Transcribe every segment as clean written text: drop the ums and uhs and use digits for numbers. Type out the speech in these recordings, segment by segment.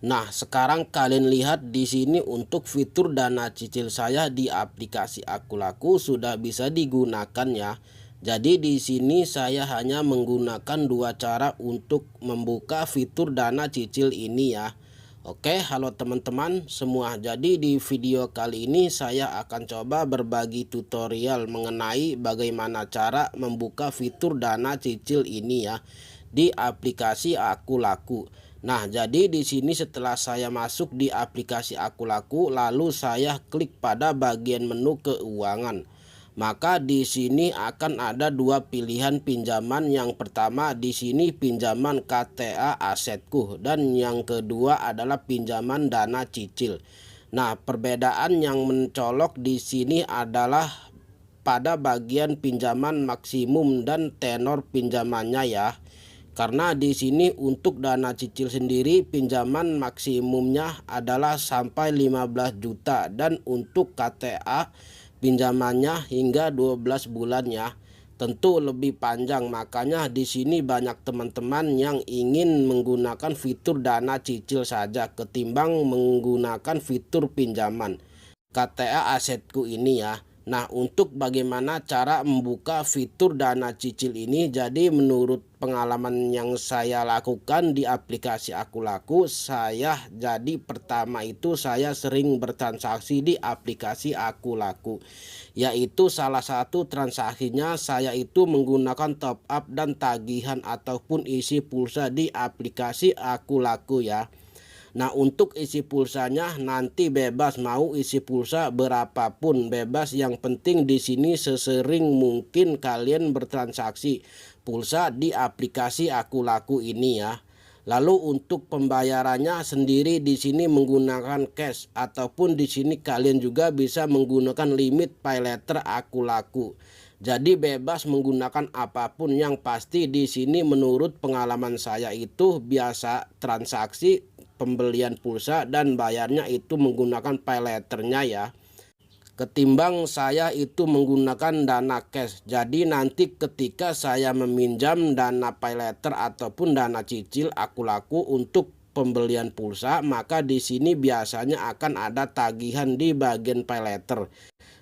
Nah, sekarang kalian lihat di sini untuk fitur dana cicil saya di aplikasi Akulaku sudah bisa digunakan ya. Jadi di sini saya hanya menggunakan dua cara untuk membuka fitur dana cicil ini ya. Oke, halo teman-teman semua. Jadi di video kali ini saya akan coba berbagi tutorial mengenai bagaimana cara membuka fitur dana cicil ini ya di aplikasi Akulaku. Nah, jadi di sini setelah saya masuk di aplikasi Akulaku, lalu saya klik pada bagian menu keuangan. Maka di sini akan ada dua pilihan pinjaman. Yang pertama di sini pinjaman KTA asetku dan yang kedua adalah pinjaman dana cicil. Nah, perbedaan yang mencolok di sini adalah pada bagian pinjaman maksimum dan tenor pinjamannya ya. Karena di sini untuk dana cicil sendiri pinjaman maksimumnya adalah sampai 15 juta dan untuk KTA pinjamannya hingga 12 bulan ya. Tentu lebih panjang, makanya di sini banyak teman-teman yang ingin menggunakan fitur dana cicil saja ketimbang menggunakan fitur pinjaman KTA asetku ini ya. Nah, untuk bagaimana cara membuka fitur dana cicil ini, jadi menurut pengalaman yang saya lakukan di aplikasi Akulaku, saya jadi pertama itu saya sering bertransaksi di aplikasi Akulaku, yaitu salah satu transaksinya saya itu menggunakan top up dan tagihan ataupun isi pulsa di aplikasi Akulaku ya. Nah, untuk isi pulsanya nanti bebas, mau isi pulsa berapapun bebas, yang penting di sini sesering mungkin kalian bertransaksi pulsa di aplikasi Akulaku ini ya. Lalu untuk pembayarannya sendiri di sini menggunakan cash ataupun di sini kalian juga bisa menggunakan limit paylater Akulaku. Jadi bebas menggunakan apapun, yang pasti di sini menurut pengalaman saya itu biasa transaksi pembelian pulsa dan bayarnya itu menggunakan payletternya ya, ketimbang saya itu menggunakan dana cash. Jadi nanti ketika saya meminjam dana paylater ataupun dana cicil Akulaku untuk pembelian pulsa, maka di sini biasanya akan ada tagihan di bagian paylater.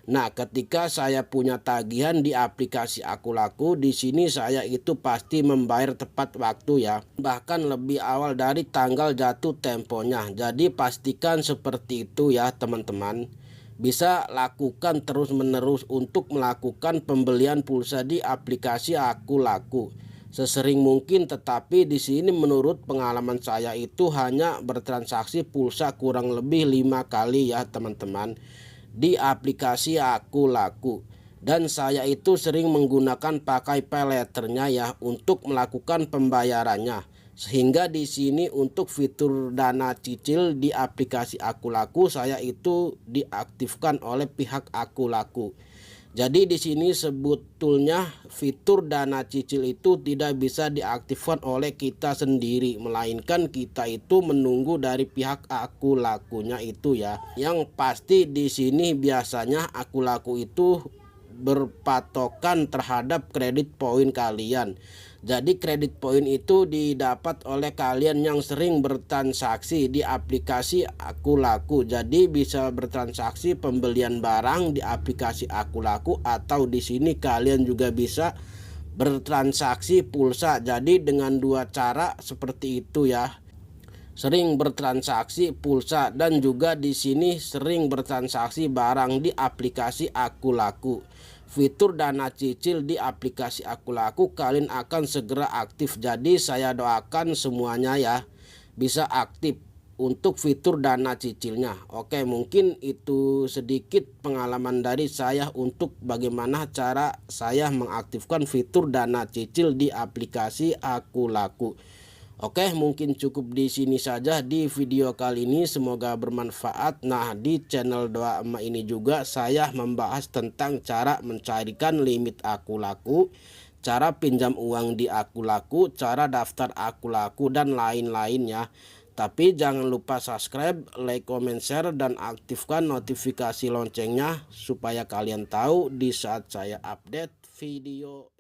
Nah, ketika saya punya tagihan di aplikasi Akulaku, di sini saya itu pasti membayar tepat waktu ya. Bahkan lebih awal dari tanggal jatuh temponya. Jadi pastikan seperti itu ya, teman-teman. Bisa lakukan terus-menerus untuk melakukan pembelian pulsa di aplikasi Akulaku sesering mungkin, tetapi di sini menurut pengalaman saya itu hanya bertransaksi pulsa kurang lebih 5 kali ya, teman-teman, di aplikasi Akulaku. Dan saya itu sering menggunakan pakai payletternya ya untuk melakukan pembayarannya. Sehingga di sini untuk fitur dana cicil di aplikasi Akulaku saya itu diaktifkan oleh pihak Akulaku. Jadi di sini sebetulnya fitur dana cicil itu tidak bisa diaktifkan oleh kita sendiri, melainkan kita itu menunggu dari pihak Akulakunya itu ya. Yang pasti di sini biasanya Akulaku itu berpatokan terhadap kredit poin kalian. Jadi kredit poin itu didapat oleh kalian yang sering bertransaksi di aplikasi Akulaku. Jadi bisa bertransaksi pembelian barang di aplikasi Akulaku, atau di sini kalian juga bisa bertransaksi pulsa. Jadi dengan dua cara seperti itu ya. Sering bertransaksi pulsa dan juga di sini sering bertransaksi barang di aplikasi Akulaku. Fitur dana cicil di aplikasi Akulaku kalian akan segera aktif. Jadi saya doakan semuanya ya bisa aktif untuk fitur dana cicilnya. Oke, mungkin itu sedikit pengalaman dari saya untuk bagaimana cara saya mengaktifkan fitur dana cicil di aplikasi Akulaku. Oke, mungkin cukup di sini saja di video kali ini, semoga bermanfaat. Nah, di channel Doa Emak ini juga saya membahas tentang cara mencarikan limit Akulaku, cara pinjam uang di Akulaku, cara daftar Akulaku dan lain-lainnya. Tapi jangan lupa subscribe, like, comment, share, dan aktifkan notifikasi loncengnya supaya kalian tahu di saat saya update video.